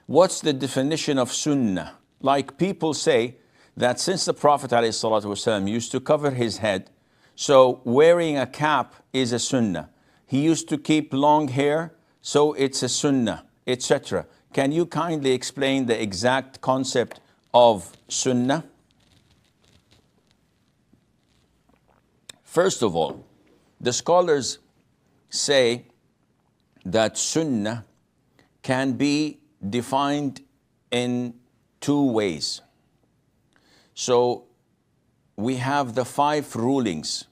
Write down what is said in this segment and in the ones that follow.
What's the definition of sunnah? Like people say that since the Prophet ﷺ used to cover his head, so wearing a cap is a sunnah. He used to keep long hair, so it's a sunnah, etc. Can you kindly explain the exact concept of sunnah? First of all, the scholars say that sunnah can be defined in two ways. So we have the 5 rulings,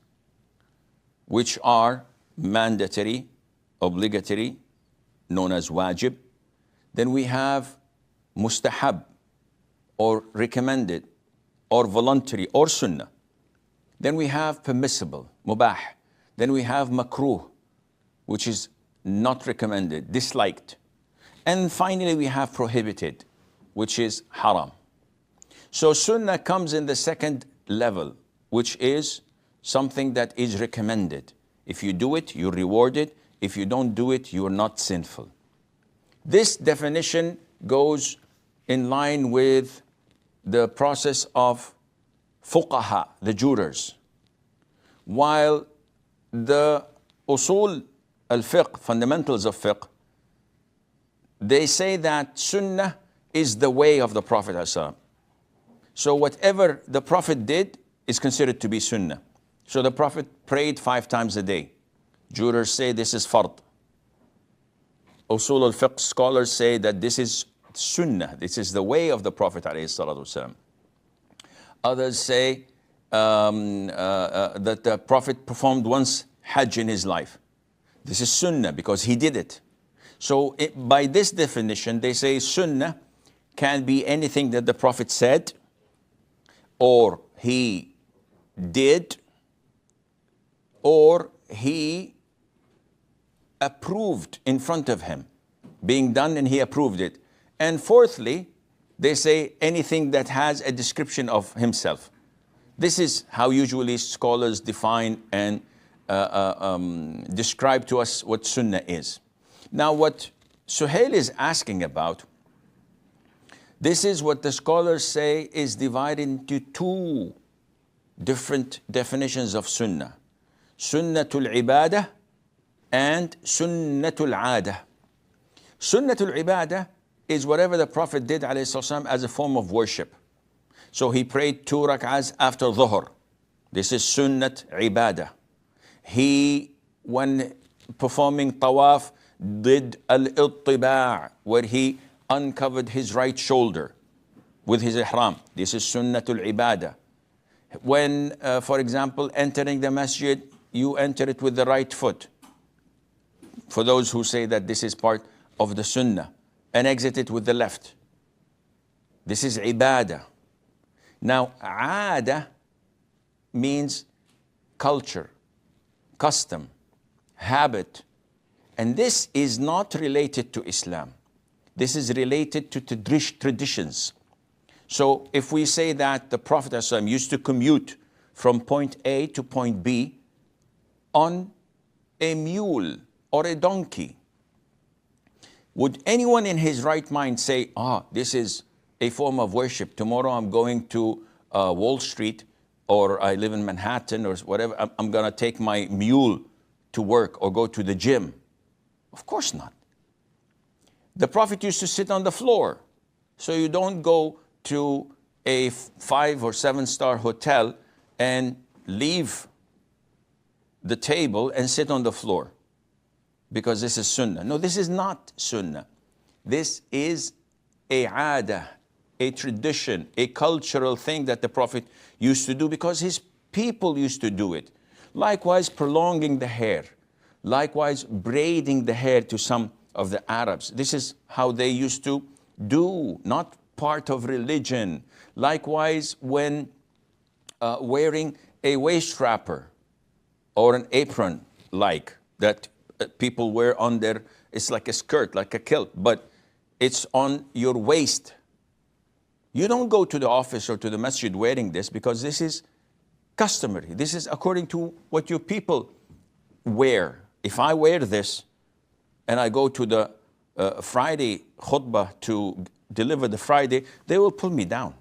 which are mandatory, obligatory, known as wajib. Then we have mustahab, or recommended, or voluntary, or sunnah. Then we have permissible, mubah. Then we have makruh, which is not recommended, disliked. And finally we have prohibited, which is haram. So sunnah comes in the second level, which is something that is recommended. If you do it, you're rewarded. If you don't do it, you're not sinful. This definition goes in line with the process of fuqaha, the jurors. While the usul al-fiqh, fundamentals of fiqh, they say that sunnah is the way of the Prophet ﷺ. So whatever the Prophet did is considered to be sunnah. So the Prophet prayed 5 times a day. Jurors say this is fard. Usul al-fiqh scholars say that this is sunnah. This is the way of the Prophet ﷺ. Others say that the Prophet performed once Hajj in his life. This is sunnah because he did it. So by this definition, they say sunnah can be anything that the Prophet said, or he did, or he approved in front of him, being done and he approved it. And fourthly, they say anything that has a description of himself. This is how usually scholars define and describe to us what sunnah is. Now what Suhail is asking about, this is what the scholars say is divided into 2 different definitions of sunnah. Sunnatul ibadah and sunnatul adah. Sunnatul ibadah is whatever the Prophet did ﷺ as a form of worship. So he prayed 2 rak'ahs after dhuhr. This is sunnat ibadah. He, when performing tawaf, did al-ittiba', where he uncovered his right shoulder with his ihram. This is sunnatul ibadah. When, for example, entering the masjid, you enter it with the right foot. For those who say that this is part of the sunnah, and exit it with the left. This is ibadah. Now, aada means culture, custom, habit. And this is not related to Islam. This is related to traditions. So if we say that the Prophet ﷺ used to commute from point A to point B on a mule or a donkey, would anyone in his right mind say, this is a form of worship. Tomorrow I'm going to Wall Street, or I live in Manhattan or whatever. I'm going to take my mule to work or go to the gym. Of course not. The Prophet used to sit on the floor. So you don't go to a 5 or 7-star hotel and leave the table and sit on the floor because this is sunnah. No, this is not sunnah. This is a aada, a tradition, a cultural thing that the Prophet used to do because his people used to do it. Likewise, prolonging the hair. Likewise, braiding the hair to some of the Arabs. This is how they used to do, not part of religion. Likewise, when wearing a waist wrapper or an apron like that people wear on their, it's like a skirt, like a kilt, but it's on your waist. You don't go to the office or to the masjid wearing this because this is customary. This is according to what your people wear. If I wear this and I go to the Friday khutbah to deliver the Friday, they will pull me down.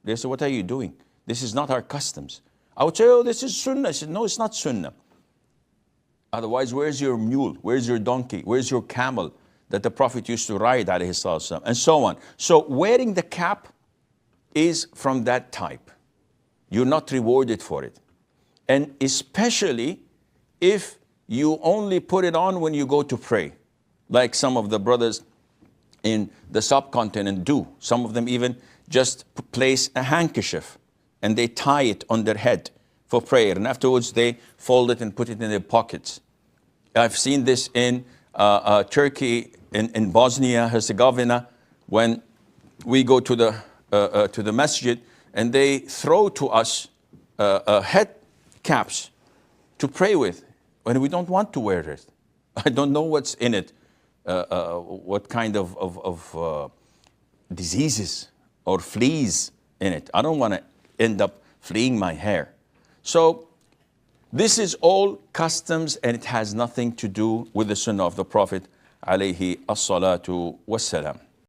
They say, what are you doing? This is not our customs. I would say, oh, this is Sunnah. I said, no, it's not Sunnah. Otherwise, where's your mule? Where's your donkey? Where's your camel that the Prophet used to ride, alayhi salatu, and so on. So wearing the cap is from that type. You're not rewarded for it. And especially if you only put it on when you go to pray, like some of the brothers in the subcontinent do. Some of them even just place a handkerchief and they tie it on their head for prayer, and afterwards they fold it and put it in their pockets. I've seen this in Turkey, in Bosnia Herzegovina, when we go to the masjid and they throw to us head caps to pray with, when we don't want to wear it. I don't know what's in it, what kind of diseases or fleas in it. I don't want to end up fleeing my hair. So this is all customs, and it has nothing to do with the Sunnah of the Prophet alayhi as-salatu was-salam.